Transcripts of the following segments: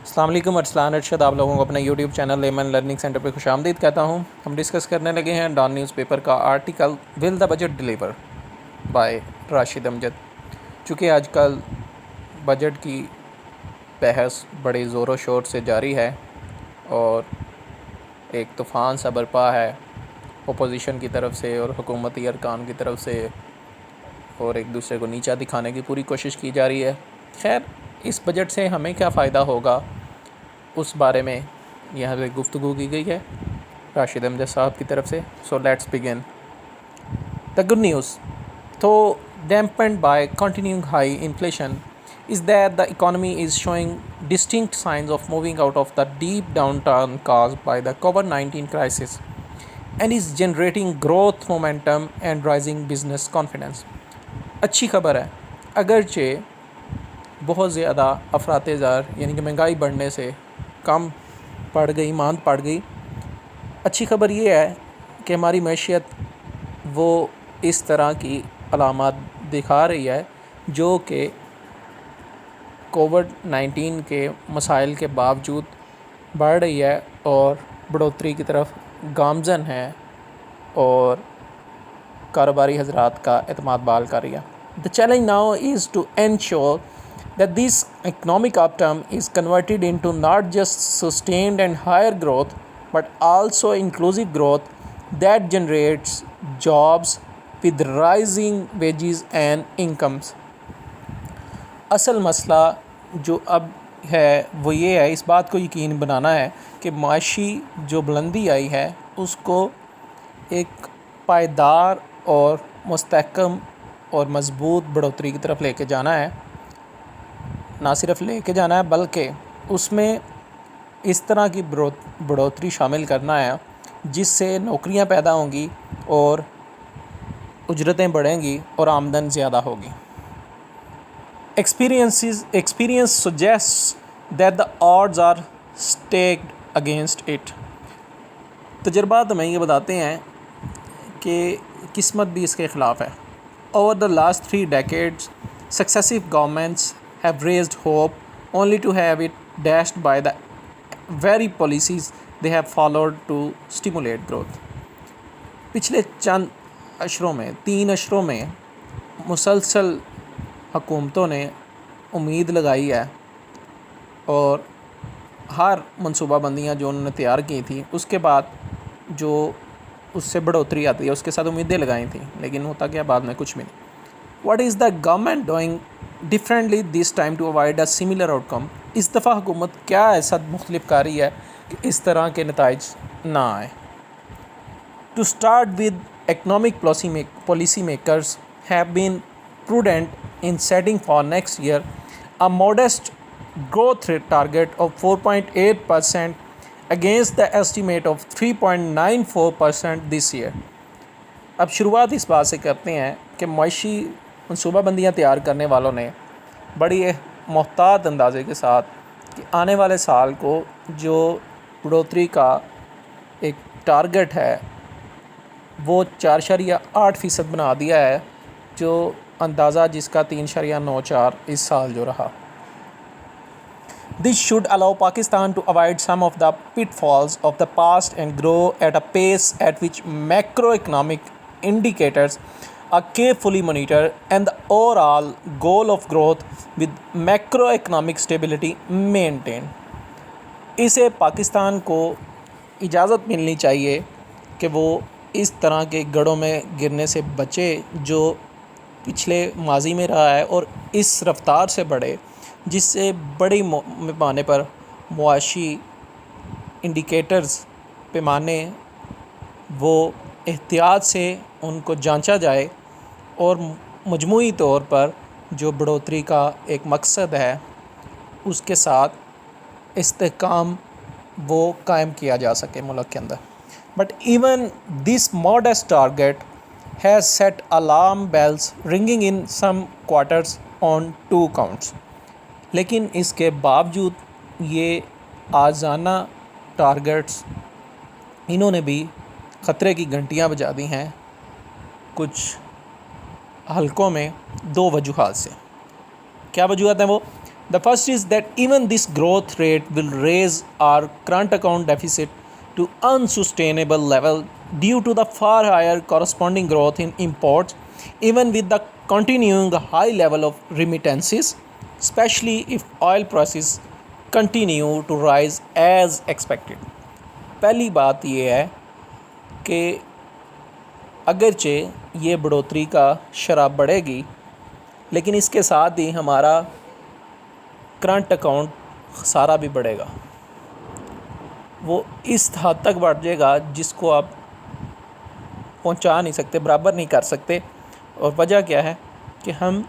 السلام علیکم، ارسلان ارشد آپ لوگوں کو اپنے YouTube channel lemon learning centre پہ خوش آمدید کہتا ہوں۔ ہم ڈسکس کرنے لگے ہیں ڈان نیوز پیپر کا article will the budget deliver by Rashid Amjad. چونکہ آج کل بجٹ کی بحث بڑے زور و شور سے جاری ہے اور ایک طوفان سا برپا ہے اپوزیشن کی طرف سے اور حکومتی ارکان کی طرف سے، اور ایک دوسرے کو نیچا دکھانے کی پوری کوشش کی جا رہی ہے۔ خیر، اس بجٹ سے ہمیں کیا فائدہ ہوگا اس بارے میں یہاں پہ گفتگو کی گئی ہے راشد امجد صاحب کی طرف سے۔ So let's begin. The good news تو dampened by continuing high inflation is that the economy is showing distinct signs of moving out of the deep downturn caused by the COVID-19 crisis and is generating growth momentum and rising business confidence۔ اچھی خبر ہے، اگرچہ بہت زیادہ افراط زر یعنی کہ مہنگائی بڑھنے سے کم پڑ گئی، ماند پڑ گئی۔ اچھی خبر یہ ہے کہ ہماری معیشت وہ اس طرح کی علامات دکھا رہی ہے جو کہ کووڈ-19 کے مسائل کے باوجود بڑھ رہی ہے اور بڑھوتری کی طرف گامزن ہے اور کاروباری حضرات کا اعتماد بحال کر رہی ہے۔ The challenge now is to ensure that this economic upturn is converted into not just sustained and higher growth but also inclusive growth that generates jobs with rising wages and incomes۔ اصل مسئلہ جو اب ہے وہ یہ ہے، اس بات کو یقین بنانا ہے کہ معاشی جو بلندی آئی ہے اس کو ایک پائیدار اور مستحکم اور مضبوط بڑھوتری کی طرف لے کے جانا ہے۔ نہ صرف لے کے جانا ہے بلکہ اس میں اس طرح کی بڑھوتری شامل کرنا ہے جس سے نوکریاں پیدا ہوں گی اور اجرتیں بڑھیں گی اور آمدن زیادہ ہوگی۔ Experience suggests that the odds are stacked against it۔ تجربات ہمیں یہ بتاتے ہیں کہ قسمت بھی اس کے خلاف ہے۔ Over the last 3 decades, successive governments have raised hope only to have it dashed by the very policies they have followed to stimulate growth۔ پچھلے چند اشروں میں 3 اشروں میں مسلسل حکومتوں نے امید لگائی ہے اور ہر منصوبہ بندیاں جو انہوں نے تیار کی تھیں اس کے بعد جو اس سے بڑھوتری آتی ہے اس کے ساتھ امیدیں لگائی تھیں، لیکن ہوتا کیا بعد میں کچھ بھی نہیں۔ What is the government doing differently this time to avoid a similar outcome? اس دفعہ حکومت کیا ایسا مختلف کر رہی ہے کہ اس طرح کے نتائج نہ آئیں؟ To start with economic policy makers have been prudent in setting for next year a modest growth rate target of 4.8% against the estimate of 3.94% this year۔ اب شروعات اس بات سے کرتے ہیں کہ معاشی منصوبہ بندیاں تیار کرنے والوں نے بڑی محتاط اندازے کے ساتھ کہ آنے والے سال کو جو بڑھوتری کا ایک ٹارگٹ ہے وہ 4.8% بنا دیا ہے، جو اندازہ جس کا 3.94 اس سال جو رہا۔ This should allow Pakistan to avoid some of the pitfalls of the past and grow at a pace at which macroeconomic indicators are carefully monitored and the overall goal of growth with macroeconomic stability maintained۔ اسے پاکستان کو اجازت ملنی چاہیے کہ وہ اس طرح کے گڑھوں میں گرنے سے بچے جو پچھلے ماضی میں رہا ہے اور اس رفتار سے بڑھے جس سے بڑی پیمانے پر معاشی انڈیکیٹرز پیمانے وہ احتیاط سے ان کو جانچا جائے اور مجموعی طور پر جو بڑھوتری کا ایک مقصد ہے اس کے ساتھ استحکام وہ قائم کیا جا سکے ملک کے اندر۔ But even this modest target has set alarm bells ringing in some quarters on 2 counts۔ لیکن اس کے باوجود یہ آزانہ ٹارگٹس انہوں نے بھی خطرے کی گھنٹیاں بجا دی ہیں کچھ حلقوں میں 2 وجوہات سے۔ کیا وجوہات ہیں وہ؟ The first is that even this growth rate will raise our current account deficit to unsustainable level due to the far higher corresponding growth in imports, even with the continuing high level of remittances, especially if oil prices continue to rise as expected. پہلی بات یہ ہے کہ اگرچہ یہ بڑھوتری کا شرح بڑھے گی، لیکن اس کے ساتھ ہی ہمارا کرنٹ اکاؤنٹ خسارہ بھی بڑھے گا. وہ اس حد تک بڑھ جائے گا جس کو آپ پہنچا نہیں سکتے، برابر نہیں کر سکتے. اور وجہ کیا ہے کہ ہم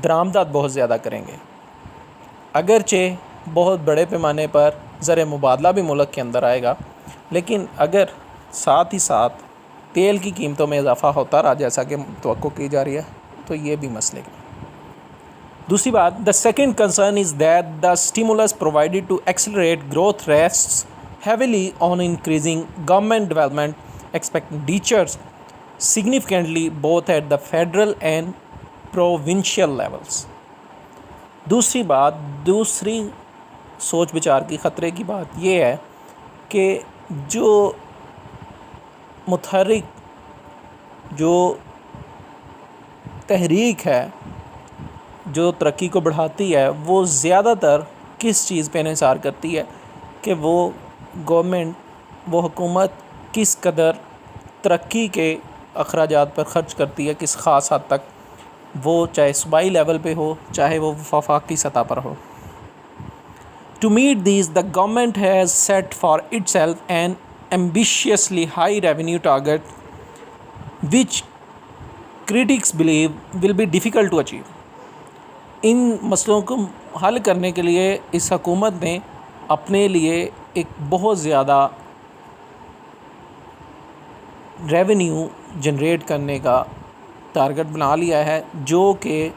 درآمدات بہت زیادہ کریں گے. اگرچہ بہت بڑے پیمانے پر زر مبادلہ بھی ملک کے اندر آئے گا، لیکن اگر ساتھ ہی ساتھ تیل کی قیمتوں میں اضافہ ہوتا رہا جیسا کہ توقع کی جا رہی ہے تو یہ بھی مسئلے کا. دوسری بات، the second concern is that the stimulus provided to accelerate growth rests heavily on increasing government development expenditures significantly both at the federal and provincial levels. دوسری سوچ بچار کی خطرے کی بات یہ ہے کہ جو متحرک، جو تحریک ہے، جو ترقی کو بڑھاتی ہے، وہ زیادہ تر کس چیز پہ انحصار کرتی ہے کہ وہ گورنمنٹ، وہ حکومت کس قدر ترقی کے اخراجات پر خرچ کرتی ہے، کس خاص حد تک، وہ چاہے صوبائی لیول پہ ہو چاہے وہ وفاقی سطح پر ہو. To meet these, the government has set for itself an ambitiously high revenue target, which critics believe will be difficult to achieve. ان مسئلوں کو حل کرنے کے لیے اس حکومت نے اپنے لیے ایک بہت زیادہ ریونیو جنریٹ کرنے کا ٹارگٹ بنا لیا ہے، جو کہ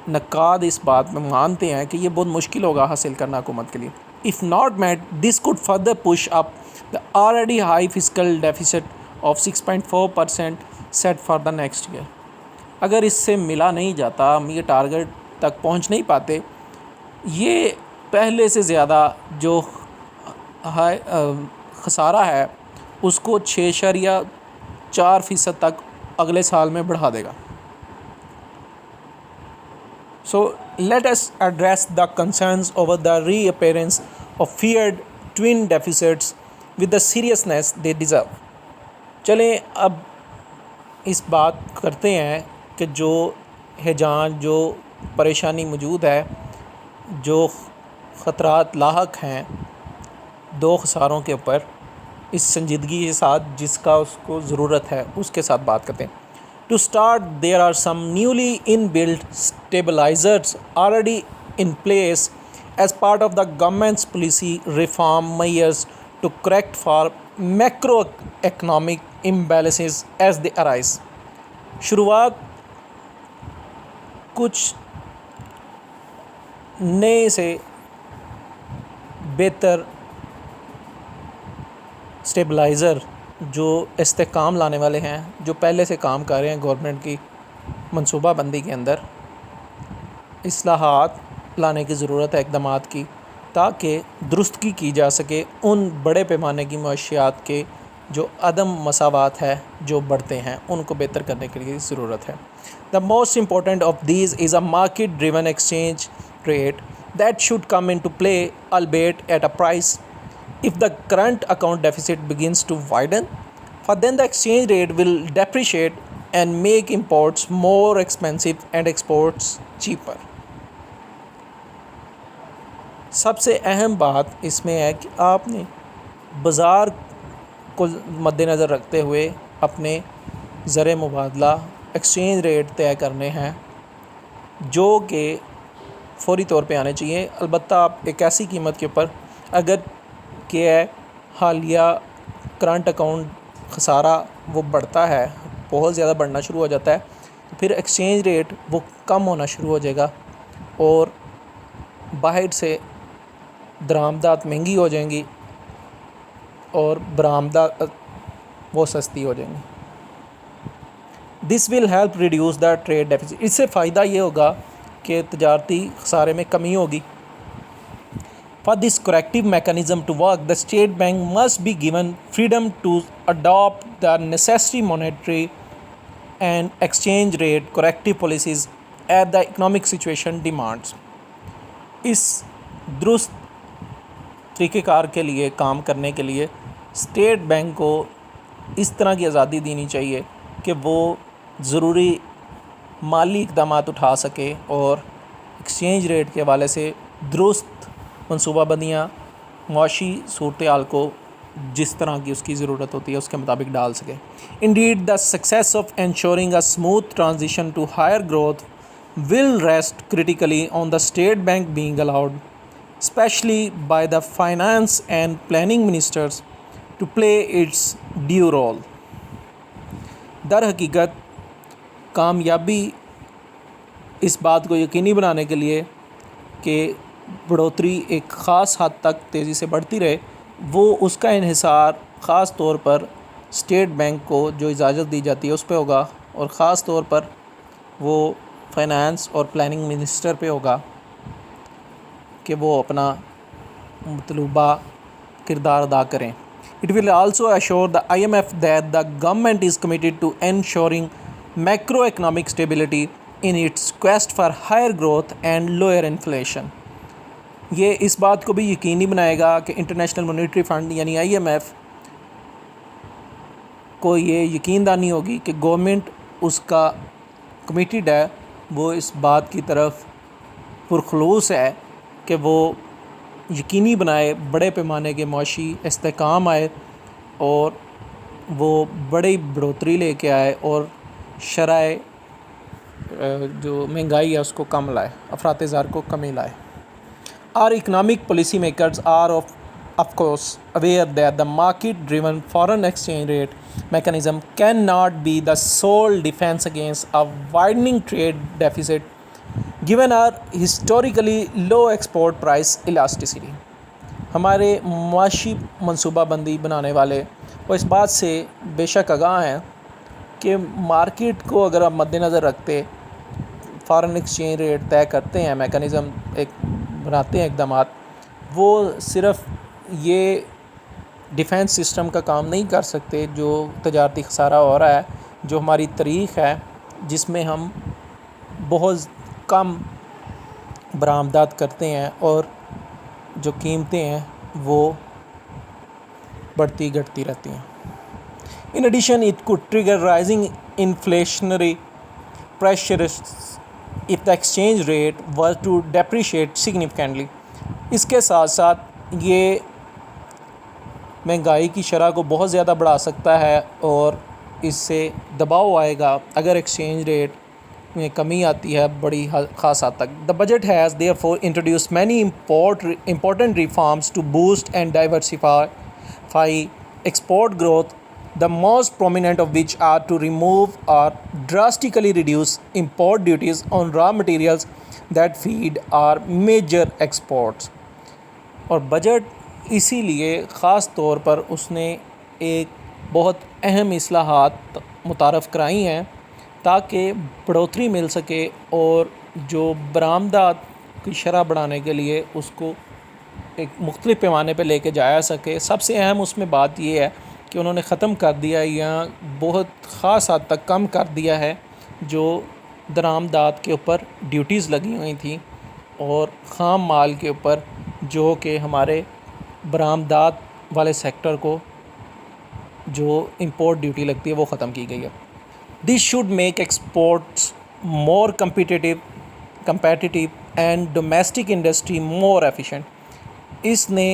نقاد اس بات میں مانتے ہیں کہ یہ بہت مشکل ہوگا حاصل کرنا حکومت کے لیے. If not met, this could further push up the already high fiscal deficit of 6.4% set for the next year. اگر اس سے ملا نہیں جاتا، ہم یہ ٹارگٹ تک پہنچ نہیں پاتے، یہ پہلے سے زیادہ جو خسارہ ہے اس کو 6.4% تک اگلے سال میں بڑھا دے گا. So let us address the concerns over the reappearance of feared twin deficits with the seriousness they deserve. چلیں اب اس بات کرتے ہیں کہ جو ہیجان، جو پریشانی موجود ہے، جو خطرات لاحق ہیں دو خساروں کے اوپر، اس سنجیدگی کے ساتھ جس کا اس کو ضرورت ہے اس کے ساتھ بات کرتے ہیں. To start, there are some newly inbuilt stabilizers already in place as part of the government's policy reform measures to correct for macroeconomic imbalances as they arise. شروعات کچھ نئے سے بہتر اسٹیبلائزر جو استحکام لانے والے ہیں، جو پہلے سے کام کر رہے ہیں گورنمنٹ کی منصوبہ بندی کے اندر، اصلاحات لانے کی ضرورت ہے، اقدامات کی، تاکہ درستگی کی جا سکے ان بڑے پیمانے کی معاشیات کے جو عدم مساوات ہے، جو بڑھتے ہیں، ان کو بہتر کرنے کے لیے ضرورت ہے. The most important of these is a market-driven exchange rate that should come into play, albeit at a price. If the current account deficit begins to widen, for then the exchange rate will depreciate and make imports more expensive and exports cheaper. سب سے اہم بات اس میں ہے کہ آپ نے بازار کو مد نظر رکھتے ہوئے اپنے زر مبادلہ ایکسچینج ریٹ طے کرنے ہیں جو کہ فوری طور پہ آنے چاہیے. البتہ آپ ایک ایسی قیمت کے اوپر، اگر کہ حالیہ کرنٹ اکاؤنٹ خسارہ وہ بڑھتا ہے، بہت زیادہ بڑھنا شروع ہو جاتا ہے، تو پھر ایکسچینج ریٹ وہ کم ہونا شروع ہو جائے گا اور باہر سے درآمدات مہنگی ہو جائیں گی اور برآمدات وہ سستی ہو جائیں گی. This will help reduce the trade deficit. اس سے فائدہ یہ ہوگا کہ تجارتی خسارے میں کمی ہوگی. For this corrective mechanism to work, the state bank must be given freedom to adopt the necessary monetary and exchange rate corrective policies as the economic situation demands. اس درست طریقہ کار کے لیے کام کرنے کے لیے اسٹیٹ بینک کو اس طرح کی آزادی دینی چاہیے کہ وہ ضروری مالی اقدامات اٹھا سکے اور ایکسچینج ریٹ کے حوالے سے درست منصوبہ بندیاں معاشی صورتحال کو جس طرح کی اس کی ضرورت ہوتی ہے اس کے مطابق ڈال سکے. Indeed, the success of ensuring a smooth transition to higher growth will rest critically on the state bank being allowed, especially by the finance and planning ministers, to play its due role. در حقیقت کامیابی اس بات کو یقینی بنانے کے لیے کہ بڑھوتری ایک خاص حد تک تیزی سے بڑھتی رہے، وہ اس کا انحصار خاص طور پر اسٹیٹ بینک کو جو اجازت دی جاتی ہے اس پہ ہوگا، اور خاص طور پر وہ فائنانس اور پلاننگ منسٹر پہ ہوگا کہ وہ اپنا مطلوبہ کردار ادا کریں. It will also assure the IMF that the government is committed to ensuring macroeconomic stability in its quest for higher growth and lower inflation. یہ اس بات کو بھی یقینی بنائے گا کہ انٹرنیشنل مانیٹری فنڈ یعنی IMF کو یہ یقین دانی ہوگی کہ گورنمنٹ اس کا کمیٹیڈ ہے، وہ اس بات کی طرف پرخلوص ہے کہ وہ یقینی بنائے بڑے پیمانے کے معاشی استحکام آئے اور وہ بڑی بڑھوتری لے کے آئے اور شرح جو مہنگائی ہے اس کو کم لائے، افراط زر کو کمی لائے. Our economic policy makers are of course aware that the market-driven foreign exchange rate mechanism cannot be the sole defense against a widening trade deficit given our historically low export price elasticity. ہمارے معاشی منصوبہ بندی بنانے والے وہ اس بات سے بے شک آگاہ ہیں کہ مارکیٹ کو اگر آپ مد نظر رکھتے فارن ایکسچینج ریٹ طے کرتے ہیں، میکانزم ایک بناتے ہیں اقدامات، وہ صرف یہ ڈیفینس سسٹم کا کام نہیں کر سکتے جو تجارتی خسارہ ہو رہا ہے، جو ہماری تاریخ ہے جس میں ہم بہت کم برآمدات کرتے ہیں اور جو قیمتیں ہیں وہ بڑھتی گھٹتی رہتی ہیں. In addition, it could trigger rising inflationary pressures if the exchange rate were to depreciate significantly. اس کے ساتھ ساتھ یہ مہنگائی کی شرح کو بہت زیادہ بڑھا سکتا ہے اور اس سے دباؤ آئے گا اگر ایکسچینج ریٹ میں کمی آتی ہے بڑی خاص حد تک. The budget has therefore introduced many important reforms to boost and diversify export growth, the most prominent of which are to remove or drastically reduce import duties on raw materials that feed our major exports. اور budget اسی لیے خاص طور پر اس نے ایک بہت اہم اصلاحات متعارف کرائی ہیں تاکہ بڑھوتری مل سکے اور جو برآمدات کی شرح بڑھانے کے لیے اس کو ایک مختلف پیمانے پہ لے کے جایا سکے. سب سے اہم اس میں بات یہ ہے کہ انہوں نے ختم کر دیا یا بہت خاص حد تک کم کر دیا ہے جو درآمدات کے اوپر ڈیوٹیز لگی ہوئی تھیں اور خام مال کے اوپر جو کہ ہمارے برآمدات والے سیکٹر کو جو امپورٹ ڈیوٹی لگتی ہے وہ ختم کی گئی ہے. This should make exports more competitive and domestic industry more efficient. اس نے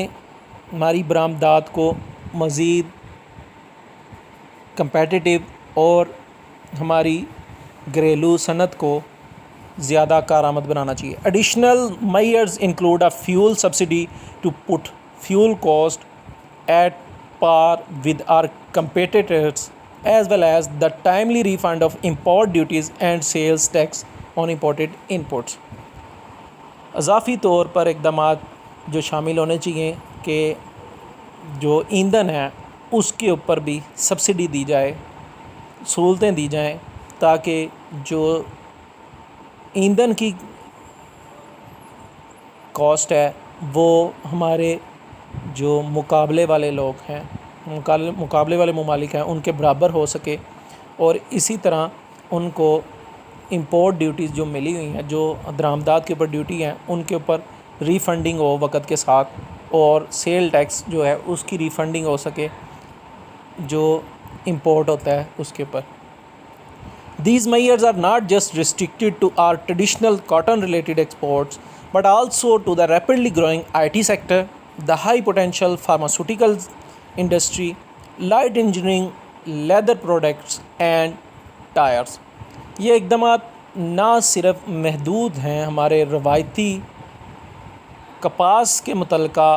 ہماری برآمدات کو مزید کمپیٹیٹیو اور ہماری گھریلو صنعت کو زیادہ کارآمد بنانا چاہیے. Additional measures include a fuel subsidy to put fuel cost at par with our competitors, as well as the timely refund of import duties and sales tax on imported inputs. اضافی طور پر اقدامات جو شامل ہونے چاہیے کہ جو ایندھن ہے اس کے اوپر بھی سبسڈی دی جائے، سہولتیں دی جائیں تاکہ جو ایندھن کی کاسٹ ہے وہ ہمارے جو مقابلے والے لوگ ہیں، مقابلے والے ممالک ہیں ان کے برابر ہو سکے، اور اسی طرح ان کو امپورٹ ڈیوٹیز جو ملی ہوئی ہیں، جو درآمدات کے اوپر ڈیوٹی ہیں، ان کے اوپر ری فنڈنگ ہو وقت کے ساتھ، اور سیل ٹیکس جو ہے اس کی ری فنڈنگ ہو سکے جو امپورٹ ہوتا ہے اس کے اوپر۔ These measures are not just restricted to our traditional cotton-related exports, but also to the rapidly growing IT sector, the high-potential pharmaceutical industry, light engineering, leather products, and tyres. یہ اقدامات نہ صرف محدود ہیں ہمارے روایتی کپاس کے متعلقہ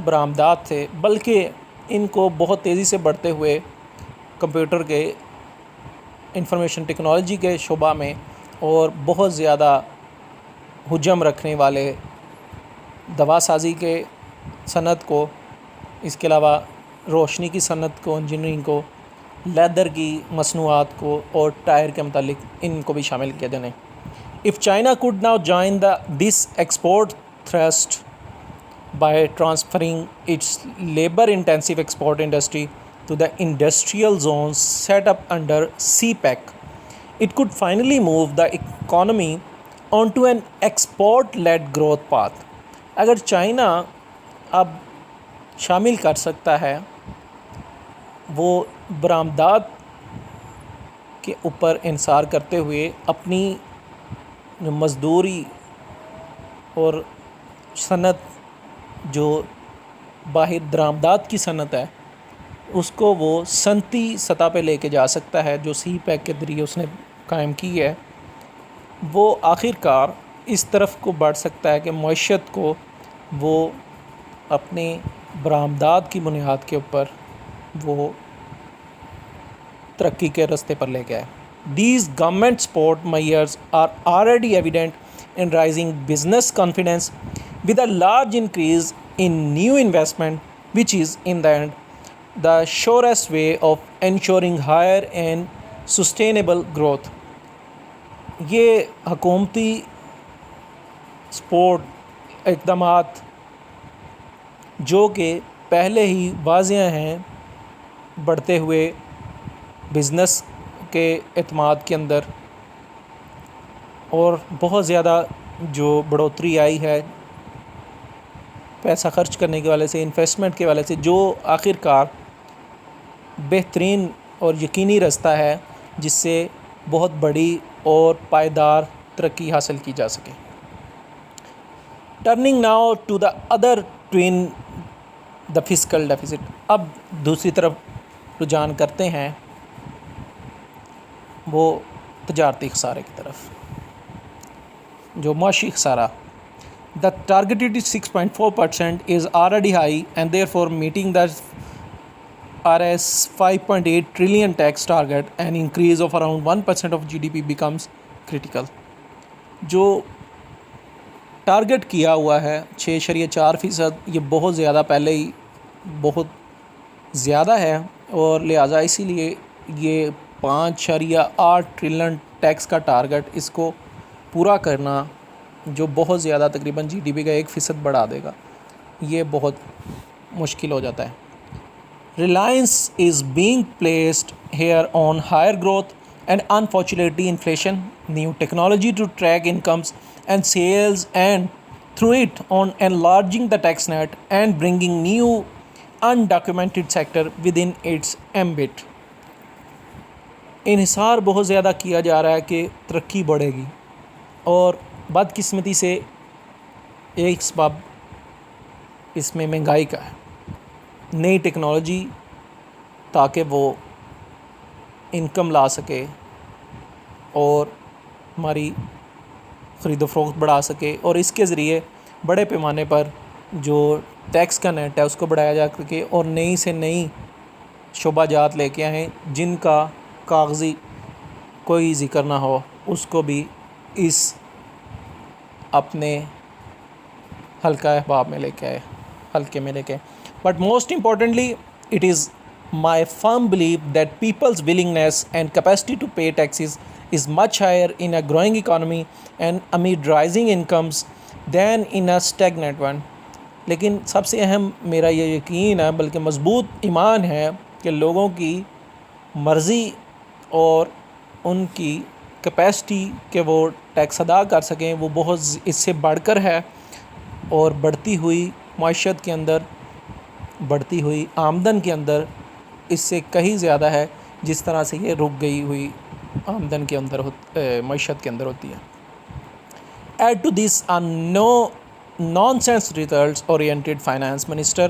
برآمدات تھے، بلکہ ان کو بہت تیزی سے بڑھتے ہوئے کمپیوٹر کے انفارمیشن ٹیکنالوجی کے شعبہ میں اور بہت زیادہ حجم رکھنے والے دوا سازی کے صنعت کو، اس کے علاوہ روشنی کی صنعت کو، انجینئرنگ کو، لیدر کی مصنوعات کو اور ٹائر کے متعلق ان کو بھی شامل کیا جانے۔ If China could now join this export thrust by transferring its labor-intensive export industry to the industrial zones set up under CPEC, it could finally move the economy onto an export-led growth path۔ اگر China اب شامل کر سکتا ہے وہ برآمدات کے اوپر انحصار کرتے ہوئے اپنی مزدوری اور صنعت جو باہر درآمدات کی صنعت ہے اس کو وہ صنعتی سطح پہ لے کے جا سکتا ہے، جو سی پیک کے ذریعے اس نے قائم کی ہے، وہ آخر کار اس طرف کو بڑھ سکتا ہے کہ معیشت کو وہ اپنے برآمدات کی بنیاد کے اوپر وہ ترقی کے راستے پر لے کے آئے۔ These government support measures are already evident in rising business confidence with a large increase in new investment, which is in the end the surest way of ensuring higher and sustainable growth۔ یہ حکومتی support اقدامات جو کہ پہلے ہی واضح ہیں بڑھتے ہوئے بزنس کے اعتماد کے اندر، اور بہت زیادہ جو بڑھوتری آئی ہے پیسہ خرچ کرنے کے والے سے، انویسٹمنٹ کے والے سے، جو آخر کار بہترین اور یقینی راستہ ہے جس سے بہت بڑی اور پائیدار ترقی حاصل کی جا سکے۔ Turning now to the other twin the fiscal deficit, اب دوسری طرف رجحان کرتے ہیں وہ تجارتی خسارے کی طرف، جو معاشی خسارہ۔ The targeted 6.4% is already high, and therefore meeting the Rs 5.8 trillion tax target, an increase of around 1% of GDP becomes critical۔ جو ٹارگٹ کیا ہوا ہے 6.4%، یہ بہت زیادہ پہلے ہی بہت زیادہ ہے، اور لہٰذا اسی لیے یہ 5.8 ٹریلین ٹیکس کا ٹارگٹ، اس کو پورا کرنا جو بہت زیادہ تقریباً جی ڈی پی کا 1% بڑھا دے گا، یہ بہت مشکل ہو جاتا ہے۔ Reliance is being placed here on higher growth and unfortunately inflation, new technology to track incomes and sales, and through it on enlarging the tax net and bringing new undocumented sector within its ambit۔ انحصار بہت زیادہ کیا جا رہا ہے کہ ترقی بڑھے گی، اور بدقسمتی سے ایک سبب اس میں مہنگائی کا ہے۔ نئی ٹیکنالوجی تاکہ وہ انکم لا سکے اور ہماری خرید و فروخت بڑھا سکے، اور اس کے ذریعے بڑے پیمانے پر جو ٹیکس کا نیٹ ہے اس کو بڑھایا جا سکے، اور نئی سے نئی شعبہ جات لے کے آئیں جن کا کاغذی کوئی ذکر نہ ہو، اس کو بھی اس اپنے حلقہ احباب میں لے کے آئے، حلقے میں لے کے۔ But most importantly it is my firm belief that people's willingness and capacity to pay taxes is much higher in a growing economy, and amid rising incomes than in a stagnant one. لیکن سب سے اہم میرا یہ یقین ہے، بلکہ مضبوط ایمان ہے کہ لوگوں کی مرضی اور ان کی کیپیسٹی کہ وہ ٹیکس ادا کر سکیں وہ بہت اس سے بڑھ کر ہے، اور بڑھتی ہوئی معیشت کے اندر، بڑھتی ہوئی آمدن کے اندر اس سے کہیں زیادہ ہے جس طرح سے یہ رک گئی ہوئی آمدن کے اندر معیشت کے اندر ہوتی ہے. Add to this a nonsense results oriented finance minister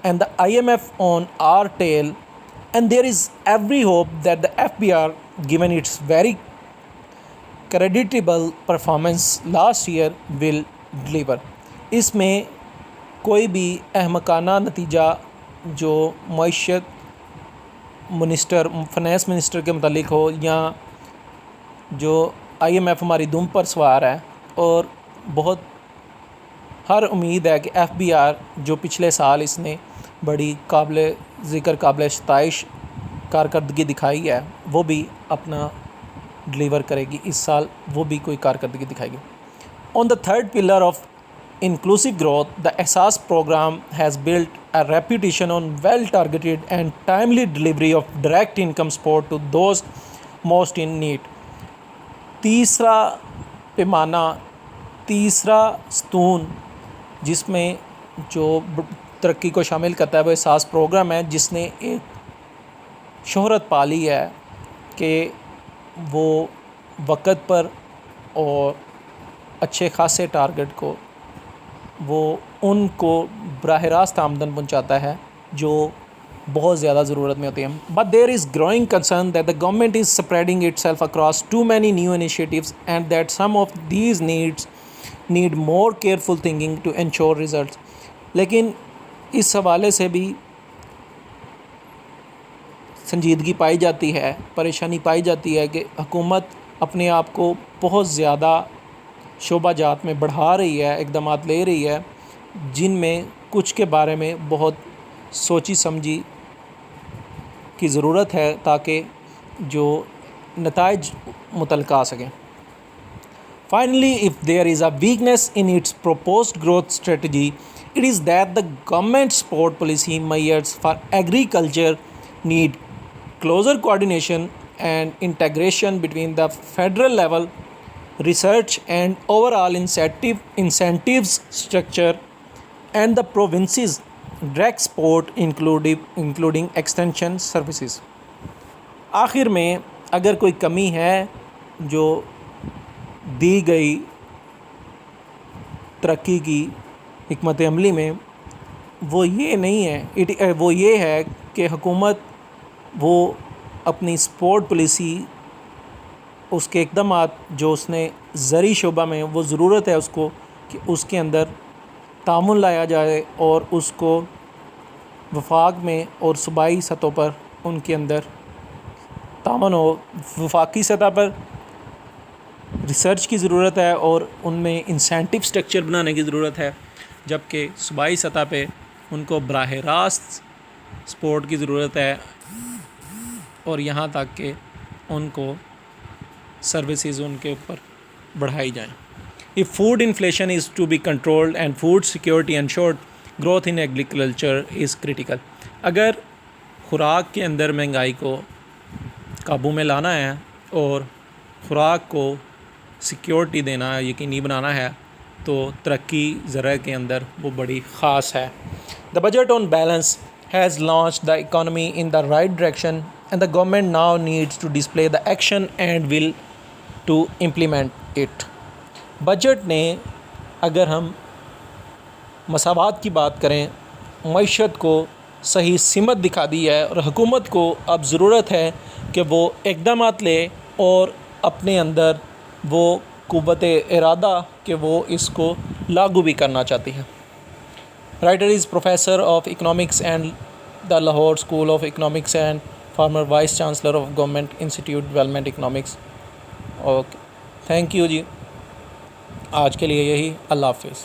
and the IMF on our tail, and there is every hope that the FBR, given its very creditable performance last year, will deliver. اس میں کوئی بھی احمقانہ نتیجہ جو معیشت minister, finance minister کے متعلق ہو، یا جو IMF ہماری دم پر سوار ہے، اور بہت ہر امید ہے کہ FBR جو پچھلے سال اس نے بڑی قابل ذکر، قابل ستائش کارکردگی دکھائی ہے، وہ بھی اپنا ڈلیور کرے گی، اس سال وہ بھی کوئی کارکردگی دکھائے گی. On the third pillar of inclusive growth, the EHSAS program has built a reputation on well-targeted and timely delivery of direct income support to those most in need. تیسرا پیمانہ، تیسرا ستون جس میں جو ترقی کو شامل کرتا ہے وہ EHSAS پروگرام ہے، جس نے ایک شہرت پالی ہے کہ وہ وقت پر اور اچھے خاصے ٹارگٹ کو، وہ ان کو براہ راست آمدن پہنچاتا ہے جو بہت زیادہ ضرورت میں ہوتی ہیں. But there is growing concern that the government is spreading itself across too many new initiatives and that some of these need more careful thinking to ensure results. لیکن اس حوالے سے بھی سنجیدگی پائی جاتی ہے، پریشانی پائی جاتی ہے کہ حکومت اپنے آپ کو بہت زیادہ شعبہ جات میں بڑھا رہی ہے، اقدامات لے رہی ہے جن میں کچھ کے بارے میں بہت سوچی سمجھی کی ضرورت ہے تاکہ جو نتائج متعلقہ آ سکیں. Finally, if there is a weakness in its proposed growth strategy, it is that the government support policy measures for agriculture need closer coordination and integration between the federal level research and overall incentives structure and the provinces direct support including extension services. آخر میں اگر کوئی کمی ہے جو دی گئی ترقی کی حکمت عملی میں، وہ یہ نہیں ہے، وہ یہ ہے کہ حکومت وہ اپنی سپورٹ پالیسی، اس کے اقدامات جو اس نے زرعی شعبہ میں، وہ ضرورت ہے اس کو کہ اس کے اندر تعاون لایا جائے اور اس کو وفاق میں اور صوبائی سطحوں پر ان کے اندر تعاون ہو. وفاقی سطح پر ریسرچ کی ضرورت ہے اور ان میں انسینٹیو سٹرکچر بنانے کی ضرورت ہے، جبکہ صوبائی سطح پہ ان کو براہ راست سپورٹ کی ضرورت ہے، اور یہاں تک کہ ان کو سروسز ان کے اوپر بڑھائی جائیں. If food inflation is to be controlled and food security ensured, growth in agriculture is critical. اگر خوراک کے اندر مہنگائی کو قابو میں لانا ہے اور خوراک کو سیکیورٹی دینا، یقینی بنانا ہے، تو ترقی زرع کے اندر وہ بڑی خاص ہے. The budget on balance has launched the economy in the right direction and the government now needs to display the action and will to implement it. Budget نے، اگر ہم مساوات کی بات کریں، معیشت کو صحیح سمت دکھا دی ہے، اور حکومت کو اب ضرورت ہے کہ وہ اقدامات لے اور اپنے اندر وہ قوت ارادہ کہ وہ اس کو لاگو بھی کرنا چاہتی ہے. Writer is professor of economics and the Lahore school of economics and former vice chancellor of government institute development economics. Okay, thank you ji. آج کے لیے یہی. اللہ حافظ.